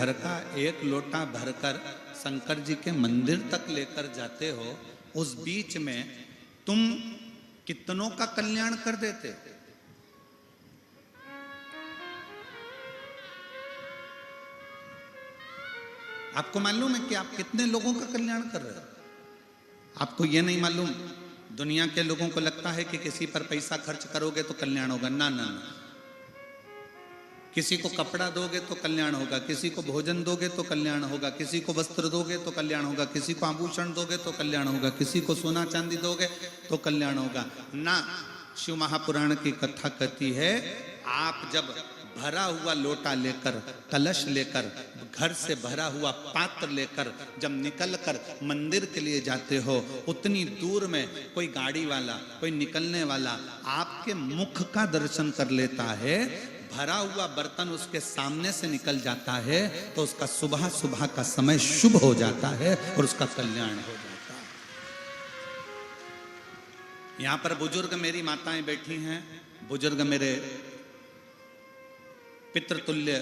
घर का एक लोटा भरकर शंकर जी के मंदिर तक लेकर जाते हो, उस बीच में तुम कितनों का कल्याण कर देते हो। आपको मालूम है कि आप कितने लोगों का कल्याण कर रहे हो? आपको यह नहीं मालूम। दुनिया के लोगों को लगता है कि किसी पर पैसा खर्च करोगे तो कल्याण होगा। ना ना ना, किसी को कपड़ा दोगे तो कल्याण होगा, किसी को भोजन दोगे तो कल्याण होगा, किसी को वस्त्र दोगे तो कल्याण होगा, किसी को आभूषण दोगे तो कल्याण होगा, किसी को सोना चांदी दोगे तो कल्याण होगा। ना, शिव महापुराण की कथा कहती है, आप जब भरा हुआ लोटा लेकर, कलश लेकर, घर से भरा हुआ पात्र लेकर जब निकल कर मंदिर के लिए जाते हो, उतनी दूर में कोई गाड़ी वाला, कोई निकलने वाला आपके मुख का दर्शन कर लेता है, भरा हुआ बर्तन उसके सामने से निकल जाता है, तो उसका सुबह सुबह का समय शुभ हो जाता है और उसका कल्याण हो जाता है। यहां पर बुजुर्ग मेरी माताएं बैठी हैं, बुजुर्ग मेरे पितृतुल्य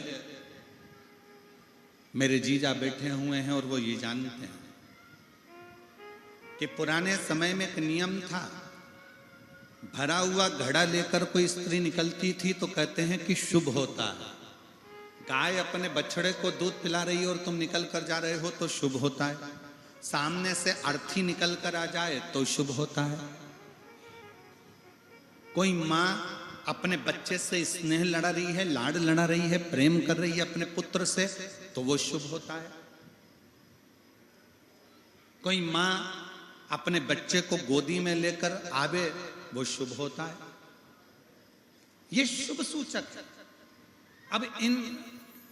मेरे जीजा बैठे हुए हैं, और वो ये जानते हैं कि पुराने समय में एक नियम था, भरा हुआ घड़ा लेकर कोई स्त्री निकलती थी तो कहते हैं कि शुभ होता है। गाय अपने बछड़े को दूध पिला रही है और तुम निकल कर जा रहे हो तो शुभ होता है। सामने से अर्थी निकल कर आ जाए तो शुभ होता है। कोई माँ अपने बच्चे से स्नेह लड़ा रही है, लाड लड़ा रही है, प्रेम कर रही है अपने पुत्र से, तो वो शुभ होता है। कोई माँ अपने बच्चे को गोदी में लेकर आवे, वो शुभ होता है। ये शुभ सूचक। अब इन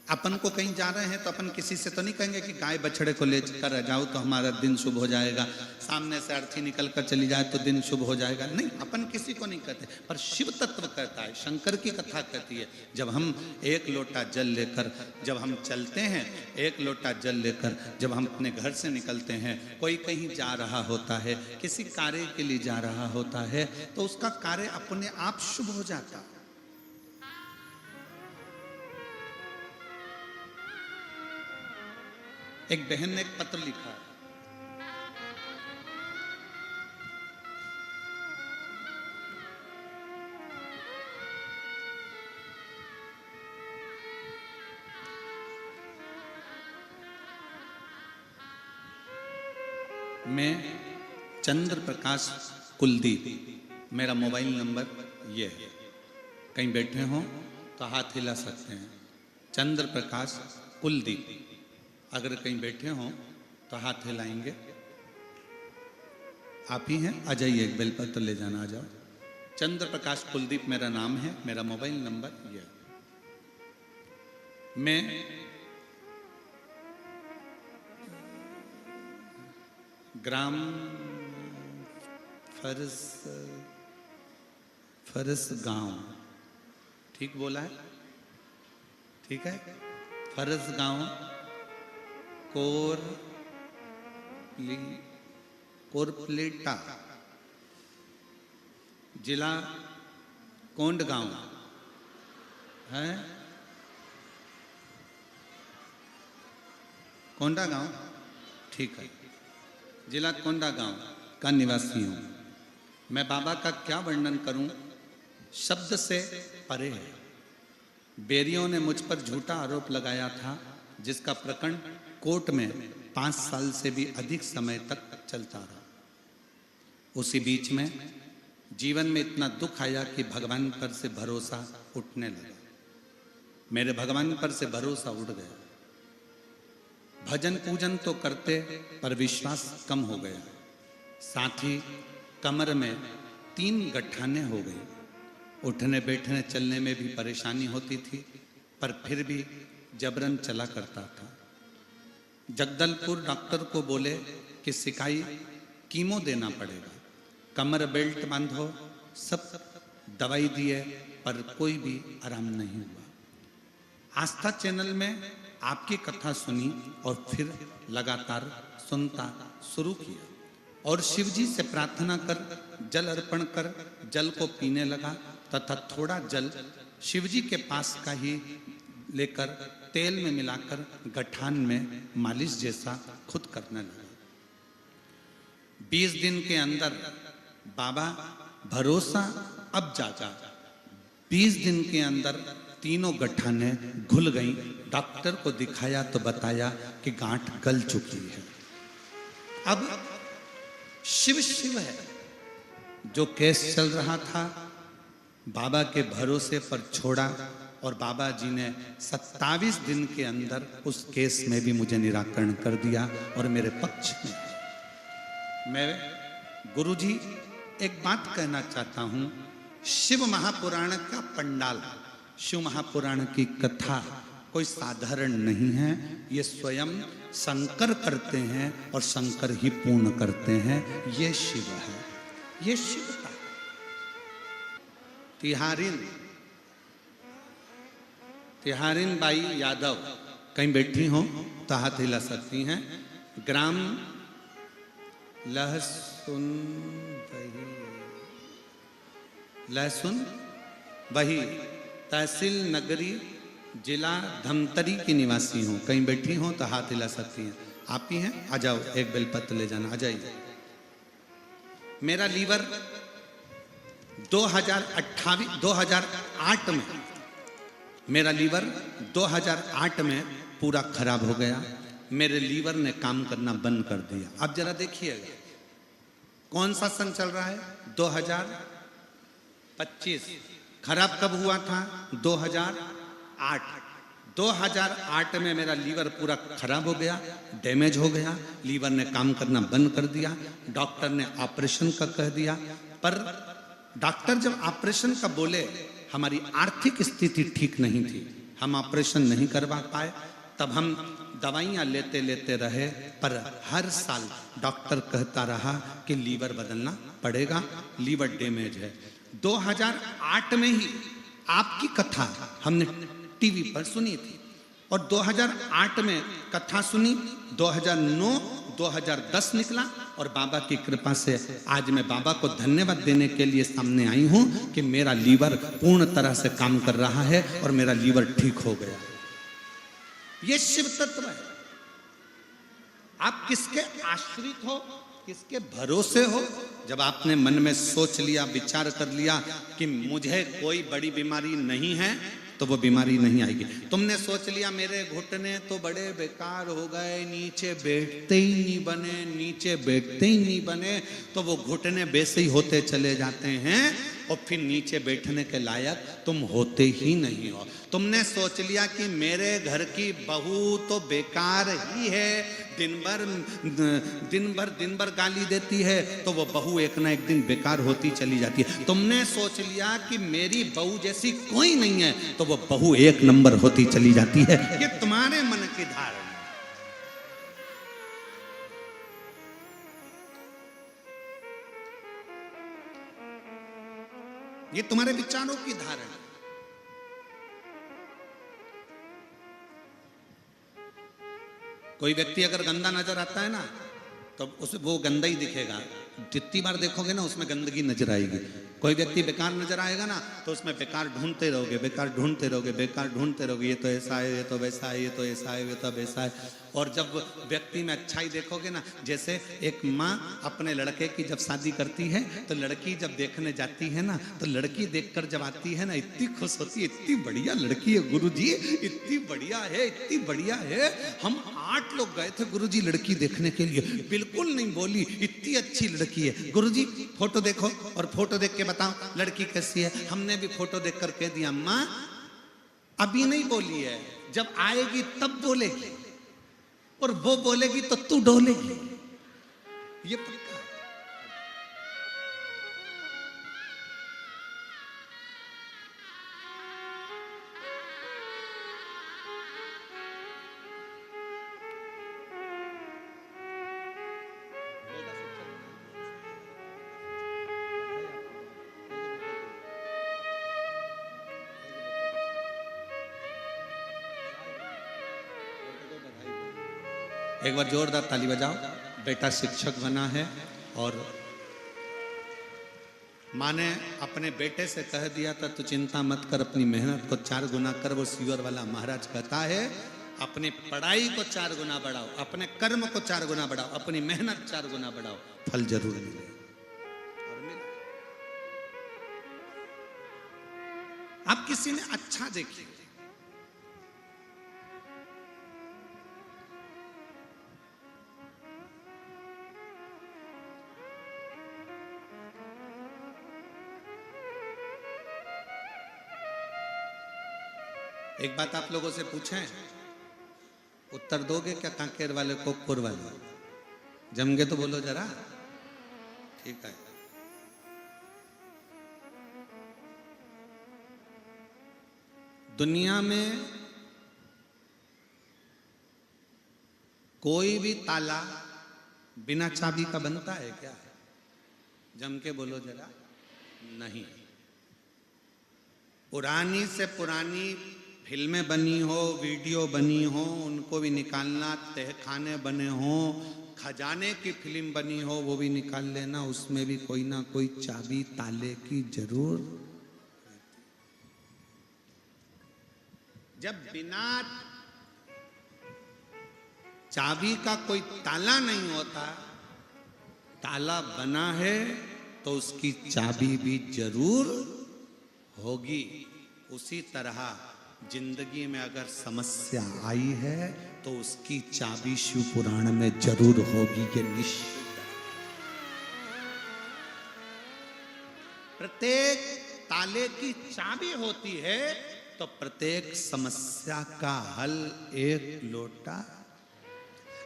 अपन को कहीं जा रहे हैं तो अपन किसी से तो नहीं कहेंगे कि गाय बछड़े को लेकर जाओ तो हमारा दिन शुभ हो जाएगा, सामने से अर्थी निकल कर चली जाए तो दिन शुभ हो जाएगा। नहीं, अपन किसी को नहीं कहते, पर शिव तत्व कहता है, शंकर की कथा कहती है, जब हम एक लोटा जल लेकर जब हम चलते हैं, एक लोटा जल लेकर जब हम अपने घर से निकलते हैं, कोई कहीं जा रहा होता है, किसी कार्य के लिए जा रहा होता है, तो उसका कार्य अपने आप शुभ हो जाता है। एक बहन ने एक पत्र लिखा है, मैं चंद्र प्रकाश कुलदीप, मेरा मोबाइल नंबर ये है, कहीं बैठे हो तो हाथ हिला सकते हैं। चंद्र प्रकाश कुलदीप, अगर कहीं बैठे हो तो हाथ हिलाएंगे। आप ही हैं? आ जाइए, एक बेलपत्र ले जाना, आ जाओ। चंद्र प्रकाश कुलदीप मेरा नाम है, मेरा मोबाइल नंबर ये। मैं ग्राम फरस गांव, ठीक बोला है? ठीक है, फरस गांव, कोरपलेटा, जिला कोंडगांव है, कोंडागांव, ठीक है, जिला कोंडागांव का निवासी हूं। मैं बाबा का क्या वर्णन करूं, शब्द से परे है। बेरियों ने मुझ पर झूठा आरोप लगाया था, जिसका प्रकरण कोर्ट में 5 साल से भी अधिक समय तक चलता रहा। उसी बीच में जीवन में इतना दुख आया कि भगवान पर से भरोसा उठने लगा। मेरे भगवान पर से भरोसा उठ गया। भजन पूजन तो करते पर विश्वास कम हो गया। साथ ही कमर में 3 गठाने हो गई। उठने बैठने चलने में भी परेशानी होती थी, पर फिर भी जबरन चला करता था। जगदलपुर डॉक्टर को बोले कि सिकाई कीमो देना पड़ेगा, कमर बेल्ट बांधो, सब दवाई दिए, पर कोई भी आराम नहीं हुआ। आस्था चैनल में आपकी कथा सुनी और फिर लगातार सुनता शुरू किया और शिवजी से प्रार्थना कर जल अर्पण कर जल को पीने लगा तथा थोड़ा जल शिवजी के पास का ही लेकर तेल में मिलाकर गठान में मालिश जैसा खुद करने लगा। 20 दिन के अंदर बाबा भरोसा अब जागा। 20 दिन के अंदर तीनों गठाने घुल गई। डॉक्टर को दिखाया तो बताया कि गांठ गल चुकी है। अब शिव शिव है। जो केस चल रहा था बाबा के भरोसे पर छोड़ा और बाबा जी ने 27 दिन के अंदर उस केस में भी मुझे निराकरण कर दिया और मेरे पक्ष में। मैं गुरुजी एक बात कहना चाहता हूं। शिव महापुराण का पंडाल, शिव महापुराण की कथा कोई साधारण नहीं है। ये स्वयं शंकर करते हैं और शंकर ही पूर्ण करते हैं। ये शिव है, ये शिव का। तिहारिन बाई यादव कहीं बैठी हो तो हाथ हिला सकती हैं। ग्राम लहसुन वही तहसील नगरी जिला धमतरी की निवासी हूं। कहीं बैठी हो तो हाथ हिला सकती हैं। आप ही हैं? आ जाओ, एक बेलपत्र ले जाना। आ जाइए। मेरा लीवर 2008 में, मेरा लीवर 2008 में पूरा खराब हो गया। मेरे लीवर ने काम करना बंद कर दिया। अब जरा देखिएगा कौन सा सन चल रहा है? 2025। खराब कब हुआ था? 2008। 2008 में मेरा लीवर पूरा खराब हो गया, डैमेज हो गया। लीवर ने काम करना बंद कर दिया। डॉक्टर ने ऑपरेशन का कह दिया। पर डॉक्टर जब ऑपरेशन का बोले, हमारी आर्थिक स्थिति ठीक नहीं थी, हम ऑपरेशन नहीं करवा पाए। तब हम दवाइयां लेते लेते रहे। पर हर साल डॉक्टर कहता रहा कि लीवर बदलना पड़ेगा, लीवर डैमेज है। 2008 में ही आपकी कथा हमने टीवी पर सुनी थी और 2008 में कथा सुनी। 2009 2010 निकला और बाबा की कृपा से आज मैं बाबा को धन्यवाद देने के लिए सामने आई हूं कि मेरा लीवर पूर्ण तरह से काम कर रहा है और मेरा लीवर ठीक हो गया। ये शिव तत्व है। आप किसके आश्रित हो, किसके भरोसे हो? जब आपने मन में सोच लिया, विचार कर लिया कि मुझे कोई बड़ी बीमारी नहीं है, तो वो बीमारी नहीं आएगी। तुमने सोच लिया मेरे घुटने तो बड़े बेकार हो गए, नीचे बैठते ही नहीं बने, नीचे बैठते ही नहीं बने, तो वो घुटने वैसे ही होते चले जाते हैं और फिर नीचे बैठने के लायक तुम होते ही नहीं हो। तुमने सोच लिया कि मेरे घर की बहू तो बेकार ही है, दिन भर गाली देती है, तो वो बहू एक ना एक दिन बेकार होती चली जाती है। तुमने सोच लिया कि मेरी बहू जैसी कोई नहीं है, तो वो बहू एक नंबर होती चली जाती है। ये तुम्हारे मन की धारणा, ये तुम्हारे विचारों की धारणा। कोई व्यक्ति अगर गंदा नजर आता है ना, तो उसे वो गंदा ही दिखेगा। जितनी बार देखोगे ना उसमें गंदगी नजर आएगी। कोई व्यक्ति बेकार नजर आएगा ना, तो उसमें बेकार ढूंढते रहोगे, बेकार ढूंढते रहोगे, बेकार ढूंढते रहोगे। ये तो ऐसा है, ये तो वैसा है, ये तो ऐसा है, ये तो वैसा है। और जब व्यक्ति में अच्छाई देखोगे ना, जैसे एक माँ अपने लड़के की जब शादी करती है, तो लड़की जब देखने जाती है ना, तो लड़की देखकर जब आती है ना, इतनी खुश होती है, इतनी बढ़िया लड़की है गुरुजी, इतनी बढ़िया है, इतनी बढ़िया है। हम 8 लोग गए थे गुरुजी लड़की देखने के लिए, बिल्कुल नहीं बोली, इतनी अच्छी लड़की है। गुरुजी फोटो देखो और फोटो देख के बताओ लड़की कैसी है। हमने भी फोटो देखकर कह दिया माँ अभी नहीं बोली है, जब आएगी तब बोलेगी, और वो बोलेगी तो तू डोलेगी। ये पक्का। एक बार जोरदार ताली बजाओ। बेटा शिक्षक बना है और माँ ने अपने बेटे से कह दिया था तू चिंता मत कर, अपनी मेहनत को 4 गुना कर। वो सीवर वाला महाराज कहता है अपनी पढ़ाई को 4 गुना बढ़ाओ, अपने कर्म को 4 गुना बढ़ाओ, अपनी मेहनत 4 गुना बढ़ाओ, फल जरूर मिले। और मिला। आप किसी ने अच्छा देखिए, एक बात आप लोगों से पूछें, उत्तर दोगे क्या? कांकेर वाले, कोकपुर वाले, जमगे तो बोलो जरा। ठीक है। दुनिया में कोई भी ताला बिना चाबी का बनता है क्या? जम के बोलो जरा। नहीं। पुरानी से पुरानी फिल्में बनी हो, वीडियो बनी हो, उनको भी निकालना, तहखाने बने हो, खजाने की फिल्म बनी हो, वो भी निकाल लेना, उसमें भी कोई ना कोई चाबी ताले की जरूर। जब बिना चाबी का कोई ताला नहीं होता, ताला बना है तो उसकी चाबी भी जरूर होगी। उसी तरह जिंदगी में अगर समस्या आई है तो उसकी चाबी शिव पुराण में जरूर होगी, ये निश्चित। प्रत्येक ताले की चाबी होती है तो प्रत्येक समस्या का हल एक लोटा।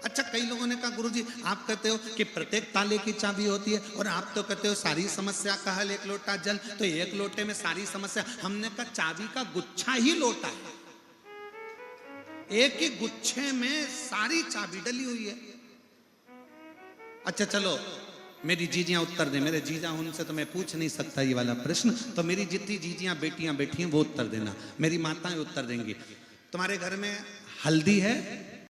अच्छा, कई लोगों ने कहा गुरुजी आप कहते हो कि प्रत्येक ताले की चाबी होती है और आप तो कहते हो सारी समस्या का हल एक लोटा जल, तो एक लोटे में सारी समस्या। हमने कहा चाबी का गुच्छा ही लोटा है, एक ही गुच्छे में सारी चाबी डली हुई है। अच्छा चलो, मेरी जीजियां उत्तर दें, मेरे जीजा उनसे तो मैं पूछ नहीं सकता ये वाला प्रश्न, तो मेरी जितनी जीजियां बेटियां बैठी हैं वो उत्तर देना, मेरी माताएं उत्तर देंगी। तुम्हारे घर में हल्दी है?